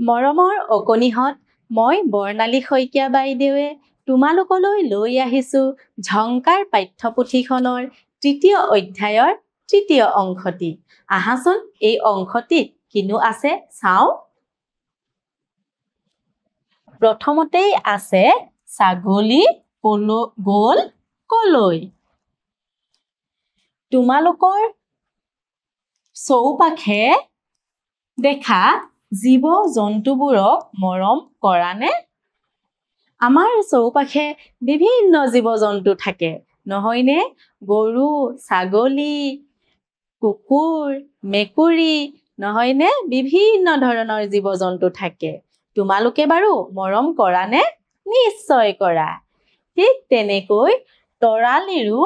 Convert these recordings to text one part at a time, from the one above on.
মৰমৰ অকণিহঁত, মই বৰ্ণালী শইকীয়া বাইদেৱে তোমালোকলৈ লৈ আহিছোঁ ঝংকাৰ পাঠ্যপুথিখনৰ ৩য় অধ্যায়ৰ ৩য় অংশটি। আহাচোন এই অংশটিত কিনো আছে চাওঁ। প্ৰথমতেই আছে ছাগলী গ'ল কলৈ। তোমালোকৰ চৌপাশে দেখা জীৱ-জন্তুবোৰক মৰম কৰানে? আমাৰ চৌপাশে বিভিন্ন জীৱ-জন্তু থাকে, নহয়নে? গৰু, ছাগলী, কুকুৰ, মেকুৰী, নহয়নে? বিভিন্ন ধৰণৰ জীৱ-জন্তু থাকে। তোমালোকে বাৰু মৰম কৰানে? নিশ্চয় কৰা। ঠিক তেনেকৈ তৰালিৰো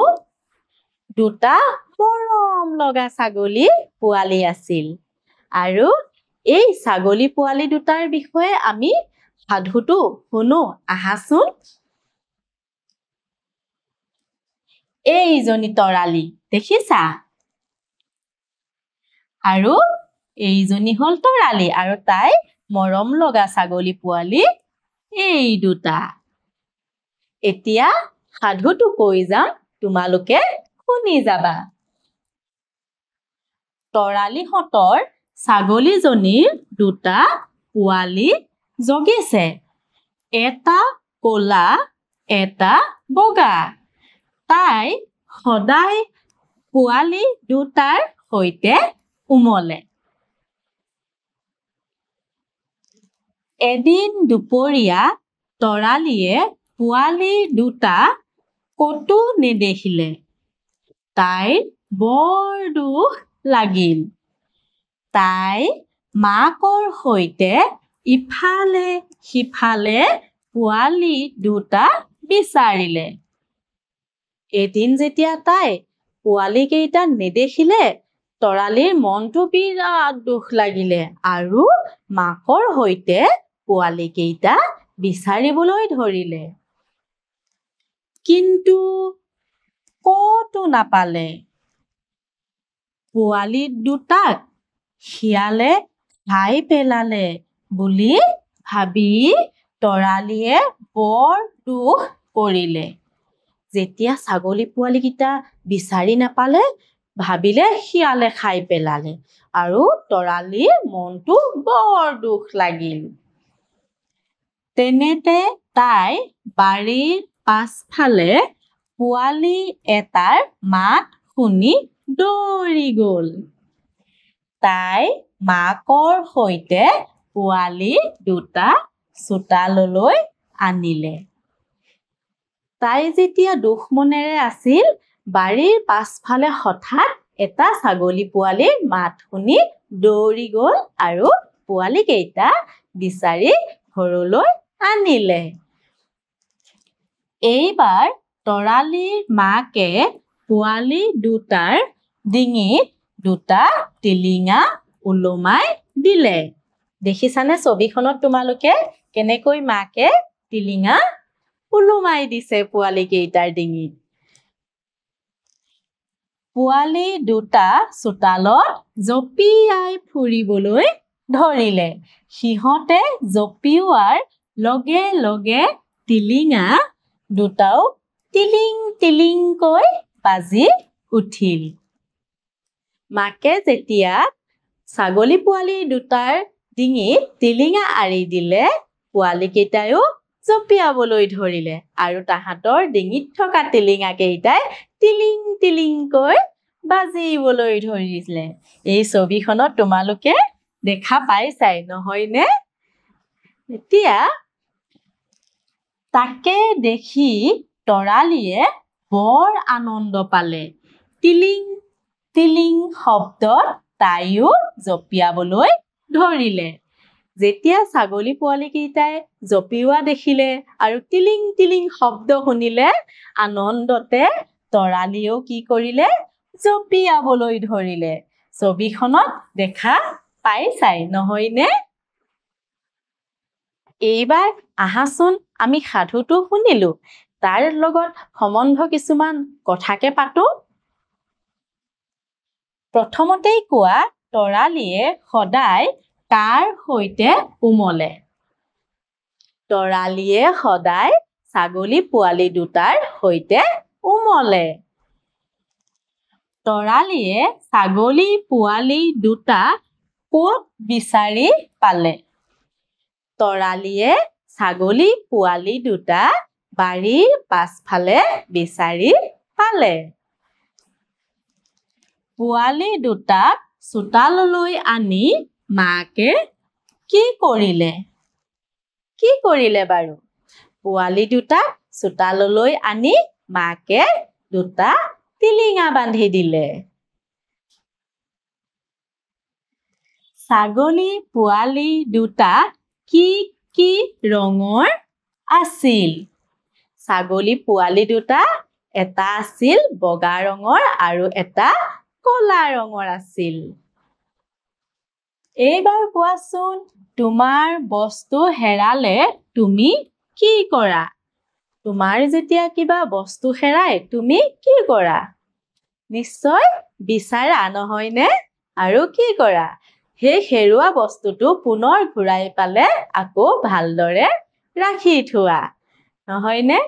দুটা মৰম লগা ছাগলী পোৱালি আছিল। আৰু এই ছাগলী পোৱালি দুটাৰ বিষয়ে আমি সাধুটো শুনো আহাচোন। এইজনী তৰালি দেখিছা? আৰু এইজনী হ'ল তৰালি আৰু তাই মৰম লগা ছাগলী পোৱালি এই দুটা। এতিয়া সাধুটো কৈ যাম, তোমালোকে শুনি যাবা। তৰালিহঁতৰ ছাগলীজনীৰ দুটা পোৱালি জগিছে, এটা ক'লা এটা বগা। তাই সদায় পোৱালি দুটাৰ সৈতে উমলে। এদিন দুপৰীয়া তৰালিয়ে পোৱালি দুটা ক'তো নেদেখিলে। তাইৰ বৰ দুখ লাগিল। তাই মাকৰ সৈতে ইফালে সিফালে পোৱালি দুটা বিচাৰিলে। এদিন যেতিয়া তাই পোৱালি কেইটা নেদেখিলে, তৰালিৰ মনটো বিৰাট দুখ লাগিলে আৰু মাকৰ সৈতে পোৱালি কেইটা বিচাৰিবলৈ ধৰিলে। কিন্তু ক'তো নাপালে। পোৱালি দুটাক শিয়ালে খাই পেলালে বুলি ভাবি তৰালিয়ে বৰ দুখ কৰিলে। যেতিয়া ছাগলী পোৱালিকেইটা বিচাৰি নাপালে, ভাবিলে শিয়ালে খাই পেলালে আৰু তৰালিৰ মনটো বৰ দুখ লাগিল। তেনেতে তাই বাৰীৰ পাছফালে পোৱালি এটাৰ মাত শুনি দৌৰি গ'ল। তাই মাকৰ সৈতে পোৱালি দুটা চোতাললৈ আনিলে। তাই যেতিয়া দুখ মনেৰে আছিল, বাৰীৰ পাছফালে হঠাৎ এটা ছাগলী পোৱালিৰ মাত শুনি দৌৰি গ'ল আৰু পোৱালি কেইটা বিচাৰি ঘৰলৈ আনিলে। এইবাৰ তৰালিৰ মাকে পোৱালি দুটাৰ ডিঙিত দুটা টিলিঙা ওলমাই দিলে। দেখিছানে ছবিখনত তোমালোকে কেনেকৈ মাকে টিলিঙা ওলমাই দিছে পোৱালি কেইটাৰ ডিঙিত। পোৱালি দুটা চোতালত জঁপিয়াই ফুৰিবলৈ ধৰিলে। সিহঁতে জঁপিওৱাৰ লগে লগে টিলিঙা দুটাও টিলিং টিলিংকৈ বাজি উঠিল। মাকে যেতিয়া ছাগলী পোৱালি দুটাৰ ডিঙিত টিলিঙা আৰি দিলে, পোৱালি কেইটায়ো জঁপিয়াবলৈ ধৰিলে আৰু তাহাঁতৰ ডিঙিত থকা টিলিঙা কেইটাই টিলিং টিলিংকৈ বাজিবলৈ ধৰিলে। এই ছবিখনত তোমালোকে দেখা পাইছাই, নহয়নে? এতিয়া তাকে দেখি তৰালিয়ে বৰ আনন্দ পালে। টিলিং টিলিং শব্দত তাইও জঁপিয়াবলৈ ধৰিলে। যেতিয়া ছাগলী পোৱালি কেইটাই জঁপিওৱা দেখিলে আৰু টিলিং টিলিং শব্দ শুনিলে, আনন্দতে তৰালিয়েও কি কৰিলে? জঁপিয়াবলৈ ধৰিলে। ছবিখনত দেখা পাইছাই, নহয়নে? এইবাৰ আহাচোন আমি সাধুটো শুনিলো, তাৰ লগত সম্বন্ধ কিছুমান কথাকে পাতো। প্ৰথমতেই কোৱা, তৰালিয়ে সদায় কাৰ সৈতে উমলে তৰালিয়ে সদায় ছাগলী পোৱালি দুটাৰ সৈতে উমলে তৰালিয়ে ছাগলী পোৱালি দুটা ক'ত বিচাৰি পালে তৰালিয়ে ছাগলী পোৱালি দুটা বাৰীৰ পাছফালে বিচাৰি পালে পোৱালি দুটাক চোতাললৈ আনি মাকে কি কৰিলে বাৰু পোৱালি দুটাক চোতাললৈ আনি মাকে দুটা টিলিঙা বান্ধি দিলে ছাগলী পোৱালি দুটা কি ৰঙৰ আছিল ছাগলী পোৱালি দুটা এটা আছিল বগা ৰঙৰ আৰু এটা কলা ৰঙৰ আছিল এইবাৰ কোৱাচোন তোমাৰ বস্তু হেৰালে তুমি কি কৰা তোমাৰ যেতিয়া কিবা বস্তু হেৰাই তুমি কি কৰা নিশ্চয় বিচাৰা নহয়নে আৰু কি কৰা সেই হেৰুৱা বস্তুটো পুনৰ ঘূৰাই পালে আকৌ ভালদৰে ৰাখি থোৱা নহয়নে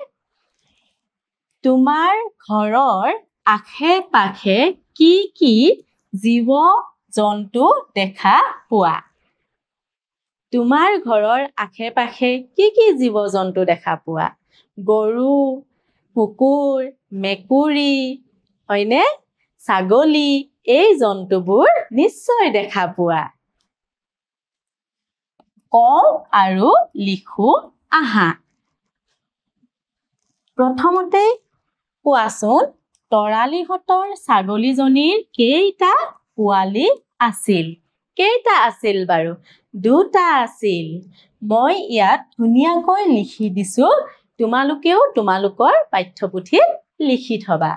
তোমাৰ ঘৰৰ আশে-পাশে কি জীৱ জন্তু দেখা পোৱা তোমাৰ ঘৰৰ আশে-পাশে কি জীৱ জন্তু দেখা পোৱা গৰু কুকুৰ মেকুৰী হয়নে ছাগলী এই জন্তুবোৰ নিশ্চয় দেখা পোৱা কওঁ আৰু লিখো আহা প্ৰথমতে কোৱাচোন তৰালিহঁতৰ ছাগলীজনীৰ কেইটা পোৱালি আছিল কেইটা আছিল বাৰু দুটা আছিল মই ইয়াত ধুনীয়াকৈ লিখি দিছো তোমালোকেও তোমালোকৰ পাঠ্যপুথিত লিখি থবা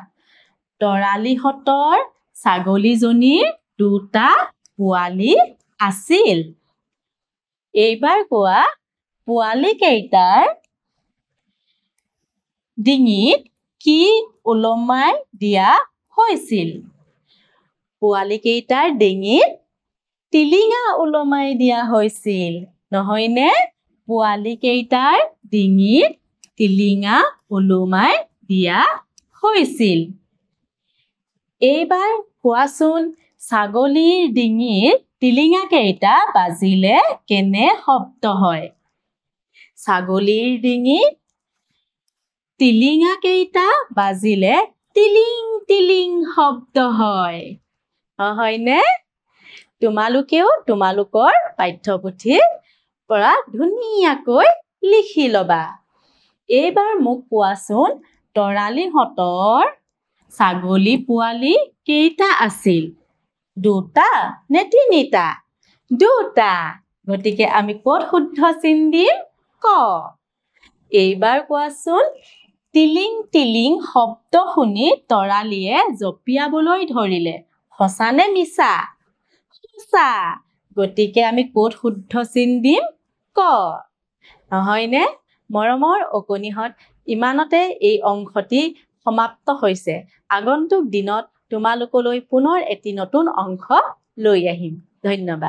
তৰালিহঁতৰ ছাগলীজনীৰ দুটা পোৱালি আছিল এইবাৰ কোৱা পোৱালি কেইটাৰ ডিঙিত কি ওলমাই দিয়া হৈছিল পোৱালি কেইটাৰ ডিঙিত টিলিঙা ওলমাই দিয়া হৈছিল নহয়নে পোৱালি কেইটাৰ ডিঙিত টিলিঙা ওলমাই দিয়া হৈছিল এইবাৰ কোৱাচোন ছাগলীৰ ডিঙিত টিলিঙা কেইটা বাজিলে কেনে শব্দ হয় ছাগলীৰ ডিঙিত টিলিঙা কেইটা বাজিলে টিলিং টিলিং শব্দ হয় হয়নে তোমালোকেও তোমালোকৰ পাঠ্যপুথিৰ পৰা ধুনীয়াকৈ লিখি লবা এইবাৰ মোক কোৱাচোন তৰালিহঁতৰ ছাগলী পোৱালি কেইটা আছিল দুটা নে তিনিটা দুটা গতিকে আমি ক'ত শুদ্ধ চিন দিম ক এইবাৰ কোৱাচোন টিলিং টিলিং শব্দ শুনি তৰালিয়ে জপিয়াবলৈ ধৰিলে সঁচা নে মিছা সঁচা গতিকে আমি ক'ত শুদ্ধ চিন দিম ক নহয়নে মৰমৰ অকণিহঁত ইমানতে এই অংশটি সমাপ্ত হৈছে আগন্তুক দিনত তোমালোকলৈ পুনৰ এটি নতুন অংশ লৈ আহিম ধন্যবাদ